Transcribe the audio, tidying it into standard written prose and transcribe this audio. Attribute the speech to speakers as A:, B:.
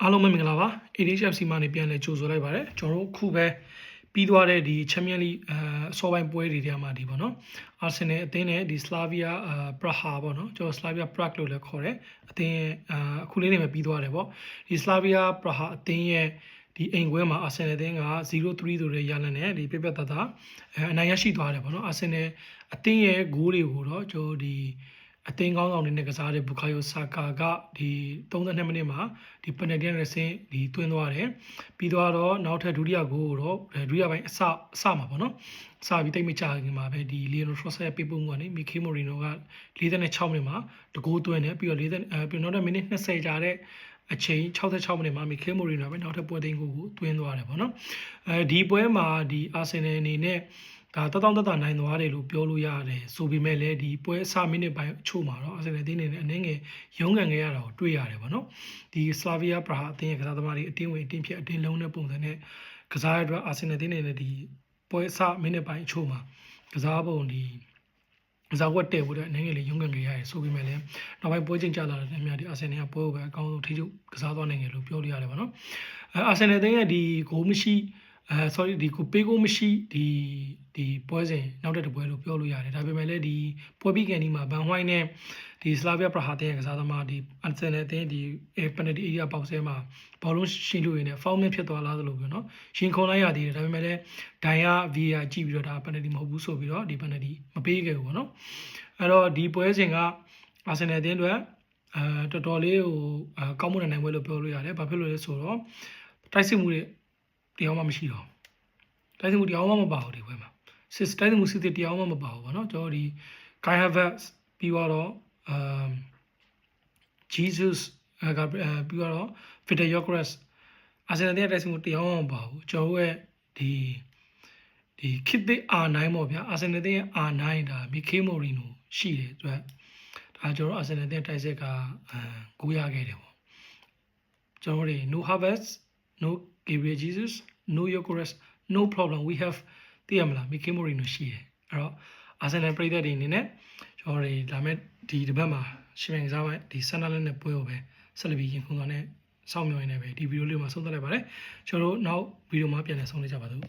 A: အားလုံးပဲမင်္ဂလာပါ ADHFC မှာနေပြန်လဲကြိုဆိုလိုက်ပါတယ်ကျွန်တော်တို့ခုပဲပြီးသွားတဲ့ဒီ Champion League အစောပိုင်းပွဲတွေထဲမှာဒီပေါ့နော် Arsenal အသင်းနဲ့ဒီ Slavia Praha ပေါ့နော်ကျွန်တော် Slavia Prague လို့လည်းခေါ်တယ်အသင်းအခုလေးနေပဲပြီးသွားတယ်ပေါ့ဒီ Slavia Praha အသင်းရဲ့ဒီအိမ်ခွဲမှာ Arsenal အသင်းက 0-3 ဆိုတဲ့ရလဒ်နဲ့ဒီပြပြတသားအနိုင်ရရှိသွားတယ်ပေါ့နော် Arsenal အသင်းရဲ့ဂိုးတွေကိုတော့ကျွန်တော်ဒီအသင်းကောင်းဆောင်တွေနဲ့ကစားတဲ့ဘူကာယိုဆာကာကဒီ32မိနစ်မှာဒီပယ်နယ်တီနဲ့ဆင်းဒီသွင်းသွားတယ်ပြီးတော့နောက်ထပ်ဒုတိယဂိုးကိုတော့ဒုတိယပိုင်းအစမှာပေါ့နော်အစပြီးတိတ်မချခင်မှာပဲဒီလီယိုနယ်ထရော့ဆာရဲ့ပေးပို့မှုကနေမီခေမိုရီနိုက46မိနစ်မှာတဂိုးသွင်းတယ်ပြီးတော့ပြီးနောက်ထပ်မိနစ်20ကြာတဲ့အချိန်66မိနစ်မှာမီခေမိုရီနိုပဲနောက်ထပ်ပွဲသိမ်းကိုသွင်းသွားတယ်ပေါ့နော်ဒီပွဲမှာဒီအာဆင်နယ်အနေနဲ့ဒါတတောင်နိုင်သွားတယ်လို့ပြောလို့ရတယ်ဆိုပေမဲ့လည်းဒီပွဲအစမိနစ်ပိုင်းအချို့မှာတော့အာဆင်နယ်အသင်းအနေနဲ့အနေငယ်ရုန်းကန်ခဲ့ရတာကိုတွေ့ရတယ်ပေါ့နော်ဒီ Slavia Praha အသင်းရဲ့ကစားသမားတွေအတင်းဝင်အတင်းဖြစ်အတင်းလုံးတဲ့ပုံစံနဲ့ကစားရတဲ့အာဆင်နယ်အသင်းအနေနဲ့ဒီပွဲအစမိနစ်ပိုင်းအချို့မှာကစားပုံဒီကစားဝတ်တဲ့ဖို့အတွက်အနေငယ်လေးရုန်းကန်ခဲ့ရတယ်ဆိုပေမဲ့လည်းနောက်ပိုင်းပွဲချင်းကြလာတဲ့အများဒီအာဆင်နယ်ကပွဲကိုပဲအကောင်းဆုံးထိချုပ်ကစားသွားနိုင်တယ်လို့ပြောလို့ရတယ်ပေါ့နော်အာဆင်နယ်အသင်းရဲ့ဒီဂိုးမရှိsorry ဒီကိုပေးကိုမရှိဒီပွဲစဉ်နောက်တဲ့ပွဲလို့ပြောလို့ရတယ်ဒါပေမဲ့လည်းဒီပွဲပြီးကန်ဒီမှာဘန်ဟွိုင်းနဲ့ဒီ Slavia Praha တဲ့ကစားသမားဒီ Arsenal တဲ့ဒီ penalty area ပေါက်ဆဲမှာဘောလုံးရှင်လို့ရင်းနဲ့ foul ဖြစ်သွားလားလို့ပြောနော်ရှင်ခုန်လိုက်ရသေးတယ်ဒါပေမဲ့လည်းဒိုင်ယာ VAR ကြည့်ပြီးတော့ဒါ penalty မဟုတ်ဘူးဆိုပြီးတော့ဒီ penalty မပေးခဲ့ဘူးပေါ့နော်အဲ့တော့ဒီပွဲစဉ်က Arsenal တဲ့အတွက်တော်တော်လေးဟိုကောင်းမွန်တဲ့နိုင်ပွဲလို့ပြောလို့ရတယ်ဘာဖြစ်လို့လဲဆိုတော့တိုက်စစ်မှုတွေတရားမှမရှိတော့တိုက်စစ်မှုတရားမှမပါဘူးဒီဘက်မှာစစ်တိုက်စစ်မှုစစ်တရားမှမပါဘူးဗောနော်ကျွန်တော်ဒီ Kai Havertz ပြီးတော့Jesus ကပြီးတော့ Victor Gyökeres အာဆင်နယ်ရဲ့တိုက်စစ်မှုတရားမှမပါဘူးကျွန်တော်ရဲ့ဒီခစ်သစ် R9 ပေါ့ဗျာအာဆင်နယ်ရဲ့ R9 ဒါမီခေမိုရီနိုရှိတယ်သူကဒါကျွန်တော်အာဆင်နယ်ရဲ့တိုက်စစ်ကဂိုးရခဲ့တယ်ပေါ့ကျွန်တော်တွေ no Havertz no Gabriel Jesus no Gyökeres no problem we have သိရမလားမီခေမိုရီနိုရှိတယ်အဲ့တော့အာဆင်နယ်ပရိသတ်တွေအနေနဲ့ကျွန်တော်တွေဒါမဲ့ဒီတစ်ပတ်မှာရှင်မြန်ကစားပိုင်းဒီဆန်နာလက်နဲ့ပွဲကိုပဲဆက်လက်ပြီးရင်ခုန်သွားနဲ့စောင့်မျှော်ရင်းနဲ့ပဲဒီဗီဒီယိုလေးမှာဆုံးသက်လိုက်ပါတယ်ကျွန်တော်တို့နောက်ဗီဒီယိုမှာပြန်လည်ဆုံနေကြပါစို့